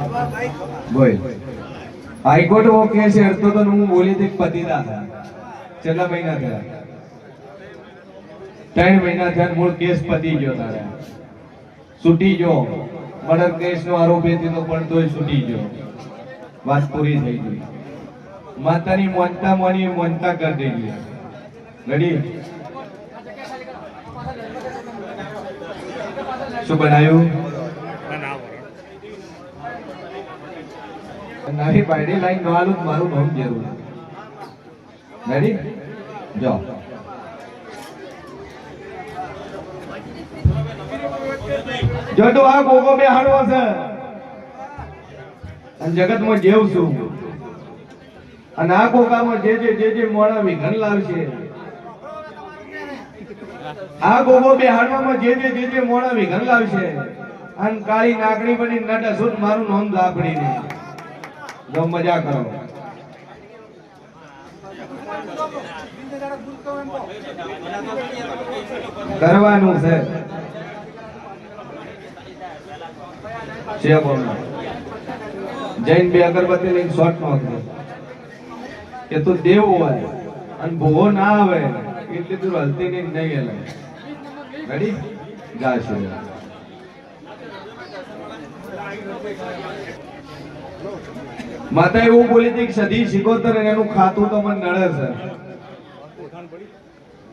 બોલ હાઈકોર્ટ वो केस हेरतो तो હું બોલી તી પતિતા છેલ્લા મહિના થયા 3 મહિના થયા મૂળ કેસ પતી ગયો તારે છૂટી ગયો મર્ડર કેસ નો આરોપી હતો પણ તોય છૂટી ગયો વાત પૂરી થઈ ગઈ માતાની મોનતા મોની મોનતા કરી દેલી રેડી શું બનાવ્યું नहीं बाइडी लाइन नो आलू मारू नाम जरूर रेडी जाओ जो तो आ गोगो बे हाडवा છે અને જગત માં જેવ છું અને આ ગોગામાં જે મોણા વિઘન લાવશે આ ગોગો બે હાડવામાં જે મોણા વિઘન લાવશે અને કાળી નાગણી બની નટા સુત મારું નામ લાપડી ને जो मजा करो करवानु से जैन भी अगरबत्ती ने शॉट नो કે તું દેવ હોય અને ભોવો ના આવે એટલે તું હલતી નહીં એલે રેડી જાશો માતા એવું બોલી હતી કે સદી શિકોતર એનું ખાતું તો મને નડે છે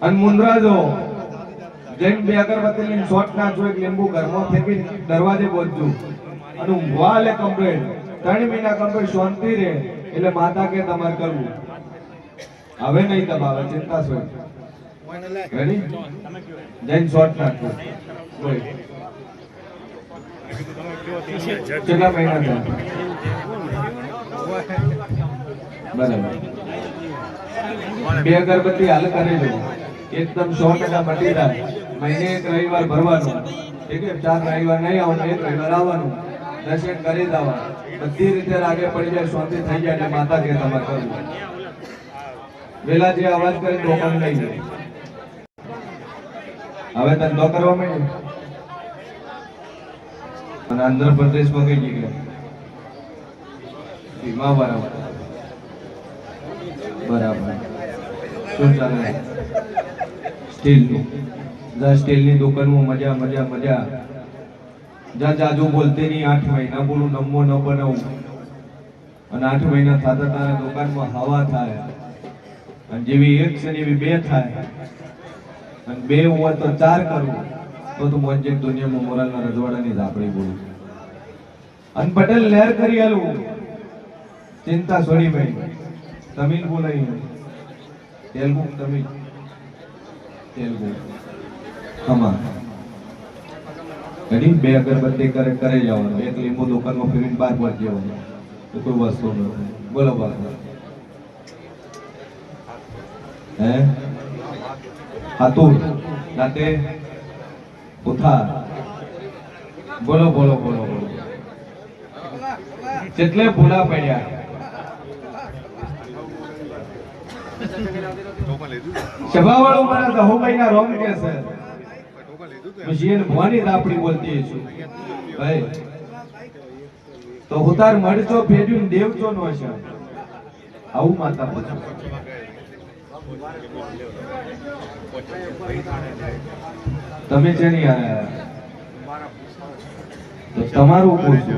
અને મુંદ્રા જો જૈન બે અગરબત્તી લઈને શોટ નાખજો એક લીંબુ ઘરમાં ફેંકી દરવાજે પહોંચજો અને ઊંઘવા લે કમ્પ્લેટ 3 મહિના કમ્પ્લેટ શાંતિ રહે એટલે માતા કે તમારે કરવું હવે નહીં દબાવે ચિંતા છો રેડી જૈન શોટ નાખજો કોઈ કેટલા મહિના થયા बराबर બે અગરબત્તી હાલ કરી દો એકદમ 100% મટી જાય મહિને એક રવિવાર ભરવાનો ઠીક છે 4 રવિવાર નહીં આવવાનું એક રવિવાર આવવાનું દર્શન કરી દેવા બધી રીતે આગે પડી જાય શાંતિ થઈ જાય એટલે માતા કે તમારે કરવું વેલા જે અવાજ કરે ટોકન લઈ જાય હવે ધંધો કરવા માંડ્યો અને આંધ્રપ્રદેશ માં કઈ જગ્યાએ ભીમા બરાબર બરાબર શું ચાલે સ્ટીલની દુકાનમાં મજા મજા મજા જા જાજુ બોલતે નહીં 8 મહિના બોલું નમો ન બનાવું અને 8 મહિના થતા તારા દુકાનમાં હવા થાય અને જેવી 1 છે એવી 2 થાય અને 2 હોય તો 4 કરવું તો તું મોજે દુનિયામાં મોરાલના રજવાડાની ઝાપડી બોલું અને પટેલ લહેર કરી આલું चिंता छोड़ी भाई तमिल बोलाई तेलुगु तमिल तेलुगु हमा रेडी બે અગરબત્તી કરે જવાનું એક લીંબુ દુકાનમાં ફેરીને બહાર પહોંચ જવાનું તો કોઈ વસ્તુ નથી બોલો બાપ હે હાતુર નાતે ઉઠા બોલો બોલો બોલો બોલો જેટલે ભૂલા પડ્યા સભાવાળો મારા દહોભાઈના રોમ કે છે મશીન ભવાની દાપડી બોલતી છું ભાઈ તો ઉતાર મળજો ફેર્યું દેવજો નો છે આવું માતા પૂછો તમે છે નહીં આયા તો તમારું પૂછો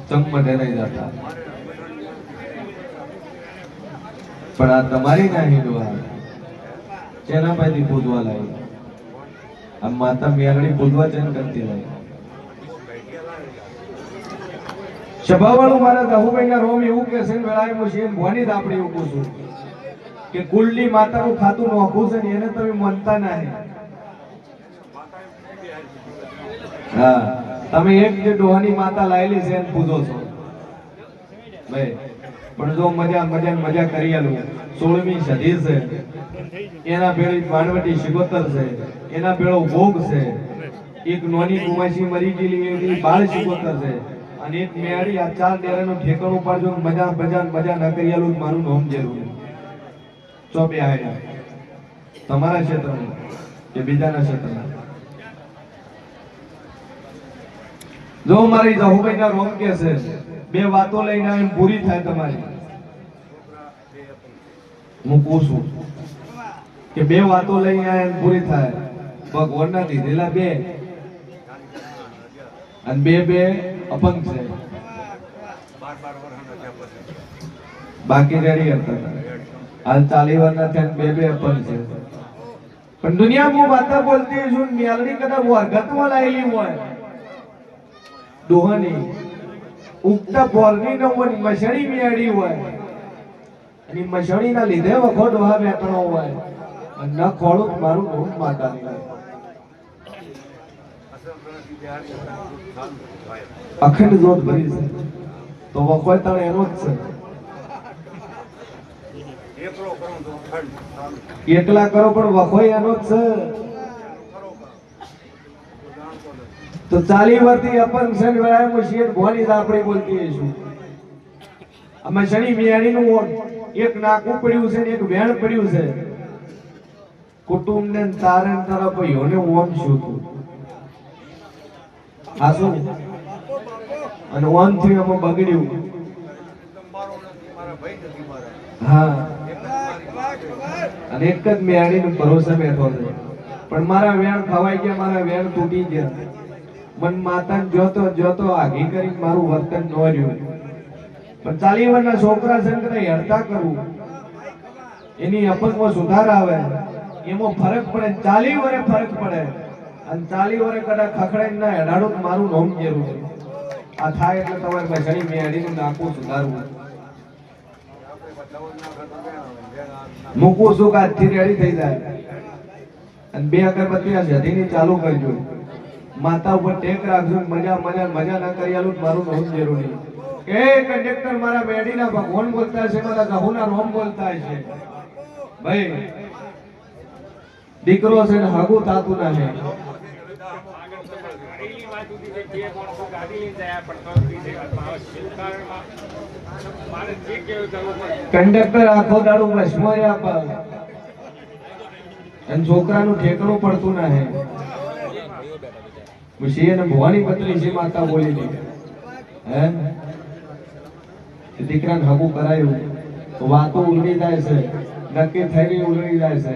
ચમમટે નહીં જતા પણ આ તમારી ના હિંદવા જેના પાસેથી પૂજવા લાવી આ માતા મેરડી પૂજવા જન કરતી લાવી સભાવાળું મારા દહુભાઈના રોમ એવું કે છે વેળાએ મુશીન ભવાની જ આપણે એવું પૂછું કે કુલની માતાનું ખાતું નોખું છે ને એને તમે માનતા નહીં હા તમે એક જે ડોહાની માતા લાયેલી છે એને પૂજો છો ભાઈ પણ જો મજા મજા મજા કરી આલું 16મી સદી છે એના પેલી માનવટી શિકોતર છે એના પેલો ભોગ છે એક નોની કુમાસી મરી ગયેલી એની બાળ શિકોતર છે અને એક મેળી આ 4 ડેરાનું ઠેકાણું પાડજો મજા મજા મજા ન કરી આલું મારું નામ જરૂર ચોપે આયા તમારા ક્ષેત્રમાં કે બીજાના ક્ષેત્રમાં જો મારી જહુભાઈના રોમ કે છે બે વાતો લઈને આવીને પૂરી થાય તમારી. હું પૂછું કે બે વાતો લઈને આવીને પૂરી થાય. ભગવાનના દીધેલા બે અને બે અપંગ છે. બાકી રેડી હતા. હાલ 40 વર્ષના થયા બે અપંગ છે. પણ દુનિયામાં વાતા બોલતી છું મેલડી કદાચ વર્ગતમાં લાયેલી હોય દોહની ઉગતા બોલની ન હોય મસળી મેળી હોય અને મસળીના લીધે વખો ડોહા બેઠણો હોય અને ન ખોળું મારું બહુ માતાની અખંડ જોત ભરી છે તો વખો તણ એનો જ છે. એકલા કરો પણ વખો એનો જ છે. તો 40 વર્ષથી અપંગ છે વેળાએ મુશિયત ભોની આપણે બોલતી હશું. અમે શનિ મિયાણીનું એક નાકું પડ્યું છે ને એક વેણ પડ્યું છે. કુટુંબને તારણ તરફ યોને ઓમ શું તું આ શું અને ઓમ થી અમે બગડ્યું. હા અને એક જ મિયાણીનું ભરોસે બેઠો છે પણ મારા વેણ ખવાઈ ગયા, મારા વેણ તૂટી ગયા. મન માતા જોતો આગી કરી મારું વર્તન ન રહ્યું. પણ 40 વર્ષના છોકરા સંકરે હેરતા કરવું એની અપંગમાં સુધાર આવે એમાં ફરક પડે. 40 વર્ષે ફરક પડે અને 40 વર્ષે કદાચ ખખડાઈ ના હેડાડું મારું નોમ જેરું છે. આ થાય એટલે તમારે મસળી મેળીનું નાખવું સુધારવું. મૂકવું શું આજથી રેડી થઈ જાય અને 2 અગરબત્તી આ જધીની ચાલુ કરજો. માતા ઉપર ટેક રાખજો. મજા ના કરી આલું મારું નોમ જરૂરી. એ કંડક્ટર મારા મેડીના ભગવાન બોલતા છે, મારા ગહુના રોમ બોલતા છે. ભાઈ દીકરો છે ને હાગું થાતું ના છે. કંડક્ટર આખો દાડો વસમોય આપે અને છોકરાનું ઠેકણું પડતું ના હે. મુશીને ભવાની પત્રી છે માતા બોલી દી હે દીકરાને હગું કરાયું તો વાતો ઉલડી જાય છે, નક્કી થઈ ગઈ ઉલડી જાય છે.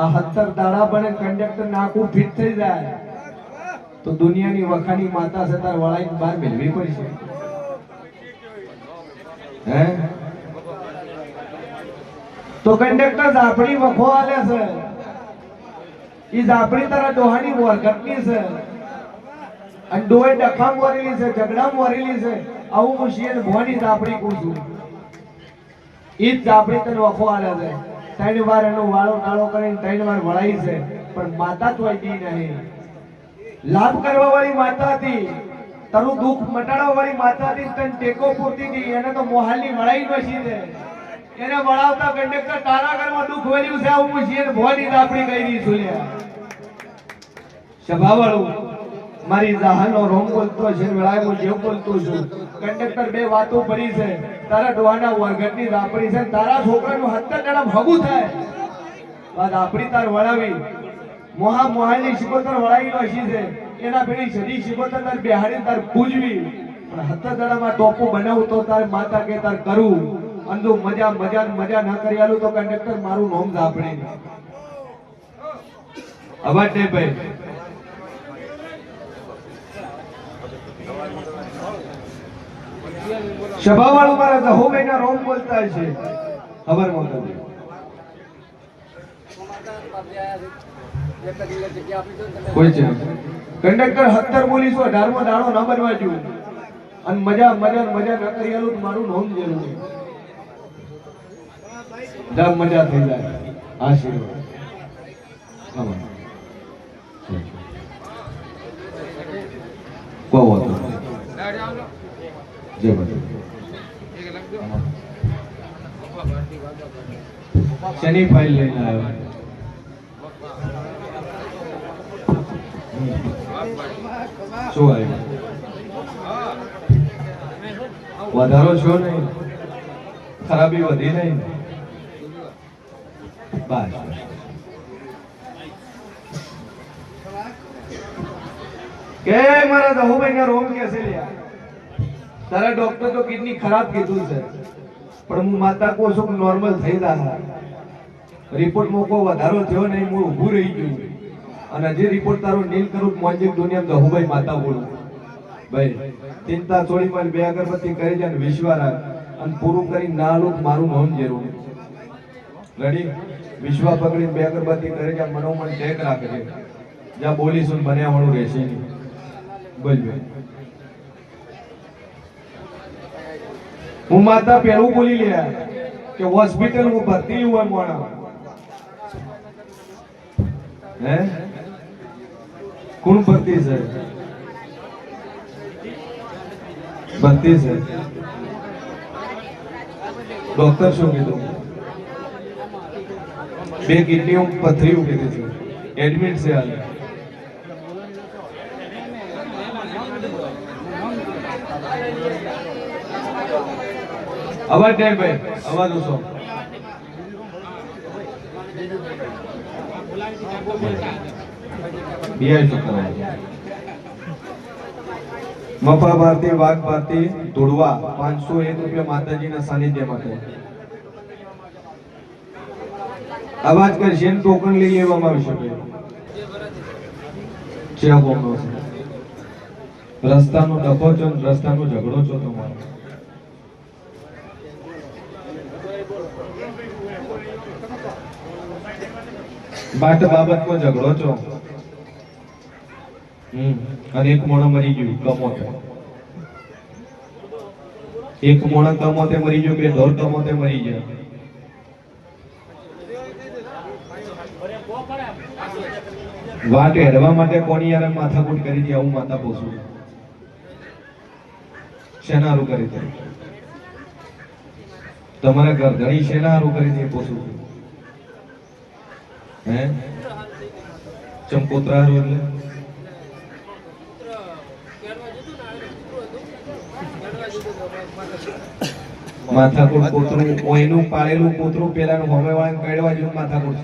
આ 70 દાડા બને કંડક્ટર નાકું ફિટ થઈ જાય તો દુનિયાની વખાની માતા છે તાર વળાઈ બહાર મેળવી પડશે. હે તો કંડક્ટર ઝાપડી વખો આલે છે. ઈ ઝાપડી તારા ડોહાની વરગટની છે અને ડોએ ડખામ વરેલી છે, ઝઘડામ વરેલી છે. આવું હું શિયન ભવાની ઝાપડી કહું છું. ઈ જ ઝાપડી તને વખો આલે છે. 3 વાર એનો વાળો નાળો કરીને 3 વાર વળાઈ છે પણ માતા તો દી નહીં. લાભ કરવા વાળી માતા હતી, તારું દુઃખ મટાડવા વાળી માતા હતી, તને ટેકો પૂરતી હતી. એને તો મોહાલની વળાઈ નસી છે. એને વળાવતા કંડક્ટર તારા ઘરમાં દુઃખ વર્યું છે. આવું હું શિયન ભવાની ઝાપડી કરી છું. સભાવાળું મારી જાહનો રોમ બોલતો છે, વેળાએ હું જેવ બોલતો છું. કંડક્ટર 2 વાતો ભરી છે. તારા ડોહાના વરગટની ઝાપડી છે, તારા છોકરાનું 70 દાડા ભગું થાય બાદ આપણી તાર વળાવી મોહાની શિકોતર વળાવી નસી છે. એના પેલી સદી શિકોતર તાર બેહાડી તાર પૂજવી પણ 70 દાડામાં ટોપું બનાવું તો તાર માતા કે તાર કરું અંદુ મજા ના કરી આલું તો કંડક્ટર મારું નોમ ઝાપડી અવાજ દે ભાઈ. સભાવાળું મારા જહોભાઈના રોમ બોલતા છે. ખબર મોટા કોઈ છે કંડક્ટર 70 બોલીશું 18મો દાડો ન બનવા જોઈએ અને મજા ન કરી આલું મારું નોમ જરૂરી. જબ મજા થઈ જાય આશીર્વાદ કહો તો જય માતા. શનિ ફાઇલ લઈને આવ્યો. શું આવ્યું? વધારો છો નહીં, ખરાબી વધી નહીં. બસ કે મારા દહુભાઈ ના રોમ કે છે લ્યા તારા ડોક્ટર તો કિડની ખરાબ કીધું છે પણ હું માતા કો છું નોર્મલ થઈ રહ્યા રિપોર્ટ માં કોઈ વધારો થયો નહીં હું ઊભું રહી ગયું અને જે રિપોર્ટ તારો નીલ કરું મોંજીક દુનિયા દહુભાઈ માતા બોલું ભાઈ ચિંતા છોડી મારી બે અગરબત્તી કરી જાય વિશ્વા રાખ અને પૂરું કરી ના લુક મારું નોમ જરૂર રેડી વિશ્વા પકડી બે અગરબત્તી કરી જાય મનોમન ટેક રાખજે જ્યાં બોલીશું બન્યા વાળું રહેશે નહીં બોલ હું માતા પેલું બોલી લે કે હોસ્પિટલ હું ભરતી हुआ મોણા હે કોણ ભરતી છે ભરતી છે ડોક્ટર શું કીધું બે કિડની પથરી ઉભી છે એડમિટ છે હાલ અવાજ નહીં ભાઈ અવાજ ઓછો મફા ભારતી વાઘ ભારતી ધોળવા 501 રૂપિયા માતાજીના સાનિધ્ય માટે અવાજ કરશે ટોકન લઈ લેવામાં આવશે રસ્તાનો ડખો છો રસ્તાનો ઝઘડો છો તમારો બાટ બાબત કો ઝઘડો છો અને એક મોણો મરી ગયું કમોતે એક મોણો કમોતે મરી ગયો બે ઢોર કમોતે મરી ગયા વાટ હેડવા માટે કોની યાર માથાકૂટ કરી દી આવું માતા પોસું શેનારું કરી દે તમારા ઘર ઘણી શેનારું કરી દે પોસું હે ચંપોત્રા એટલે માથાકૂટ પોતરું ઓયનું પાળેલું પોતરું પેલાનું હોમે વાળાને કડવા જેવું માથાકૂટ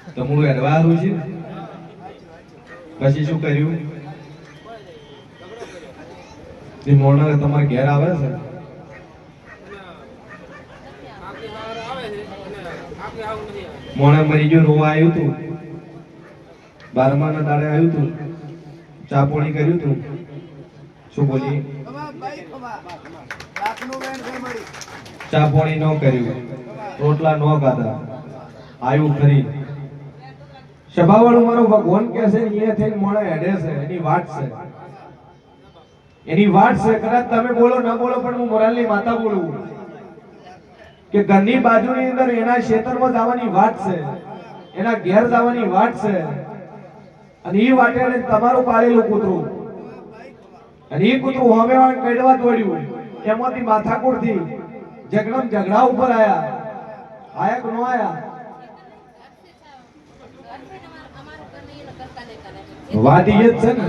છે તમારું એડવાનું છે પછી શું કર્યું એ મોણા તમારે ઘેર આવે છે મોણા મરી ગયો રોવા આવ્યું તું 12મા ના દાડે આવ્યું તું ચા પાણી કર્યું તું શું બોલી ચા પાણી ન કર્યું રોટલા ન ખાધા આવ્યું ખરી સભાવાળું મારો ભગવાન કે છે અહીંયા થઈને મોણે હેડે છે એની વાટ છે કદાચ તમે બોલો ન બોલો પણ હું મોરાલની માતા બોલું કે ઘરની બાજુની અંદર એના ક્ષેત્રમાં જવાની વાત છે એના ઘેર જવાની વાત છે અને એ વાટે તમારું પાળેલું કૂતરું અને એ કૂતરું હવે કડવા દોડ્યું એમાંથી માથાકૂટથી ઝઘડા ઉપર આયા કે ન આયા વાત ઈ જ છે ને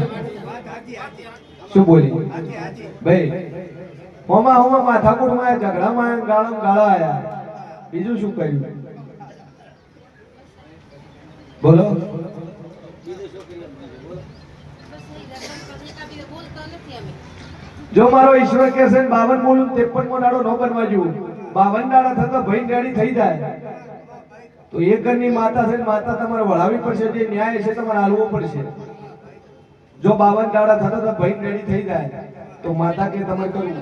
શું બોલી ભાઈ હોમાં માથાકૂટમાં ઝઘડામાં ગાળા આયા બીજું શું કર્યું બોલો જો મારો ઈશ્વર કે છે 52 બોલું 53મો દાડો ન બનવા જેવું 52 દાડા થતા ભાઈ રેડી થઈ જાય તો એક ઘરની માતા છે માતા તમારે વળાવી પડશે જે ન્યાય છે તમારે હાલવો પડશે જો 52 દાડા થતા તો ભાઈ રેડી થઈ જાય તો માતા કે તમારે કરવું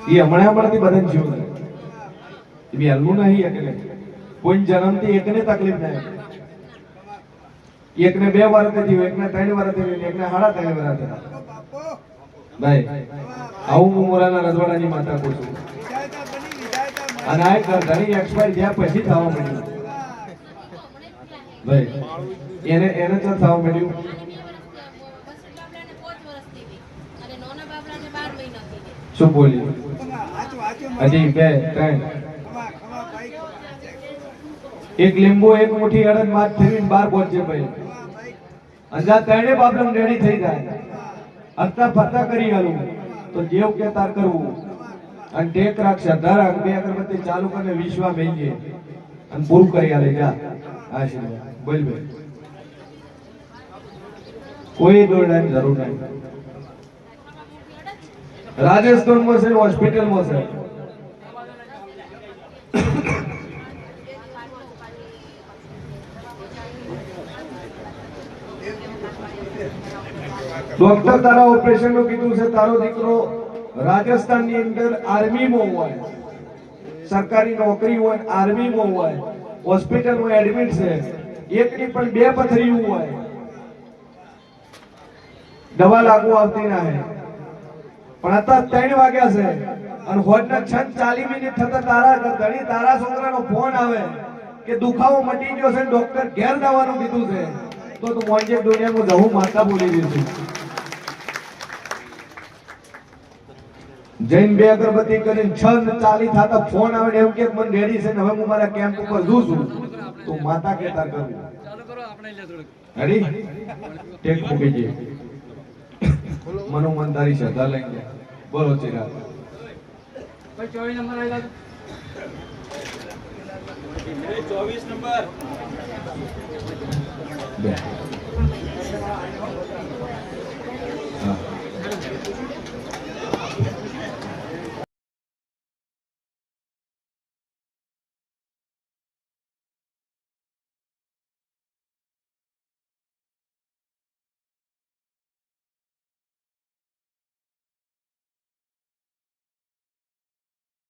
એ હમણાંથી બદન જીવ એ બી હલવું નહીં એકને કોઈ જન્મથી એકને તકલીફ થાય એકને 2 વાર થયું એકને 3 વાર થયું એકને 3.5 વાર થયું ભાઈ આવું હું મોરાના રજવાડાની માતા કહું છું અને આ ઘણી એક્સપાયર જ્યાં પછી થવા મળ્યું ભાઈ એને તો થવા મળ્યું શું બોલી હજી 2 3 એક લીંબુ એક મુઠ્ઠી અડદ માથ ફેરવીને 12 પહોંચે ભાઈ અંજા ત્રણે બાપડમ રેડી થઈ જાય અર્તા ફરતા કરી આલું તો જેવ કે તાર કરવું અને ટેક રાખ શ્રદ્ધા રાખ બે અગરબત્તી ચાલુ કરીને વિશ્વા મેંજે અને પૂરું કરી આલે જા આશીર્વાદ બોલ ભાઈ કોઈ દોડવાની જરૂર નહીં રાજસ્થાનમાં છે હોસ્પિટલમાં છે ડોક્ટર તારા ઓપરેશન નું કીધું છે તારો દીકરો રાજસ્થાન ની અંદર આર્મીમાં હોય સરકારી નોકરી હોય આર્મીમાં હોય હોસ્પિટલમાં એડમિટ છે એકની પણ બે પથરી હોય દવા લાગુ આવતી ના હે પણ અત્યારે 3 વાગ્યા છે અને હોજના 6:40 થતા તારા ઘણી તારા છોકરાનો ફોન આવે કે દુખાવો મટી ગયો છે ડોક્ટર ઘેર જવાનું કીધું છે તો તું મોંજે દુનિયામાં જવું માતા બોલી દીધું જૈન બે અગરબત્તી કરીને 6:40 થતા ફોન આવે એમ કે મને રેડી છે ને હવે હું મારા કેમ્પ ઉપર જઉં છું તું માતા કેતા કરું ચાલુ કરો આપણે લે થોડું રેડી ટેક મૂકી દે મનો મનદારી શ્રદ્ધા લઈને બોલો ચિરાગ ભાઈ 24 નંબર આવેલા 24 નંબર બે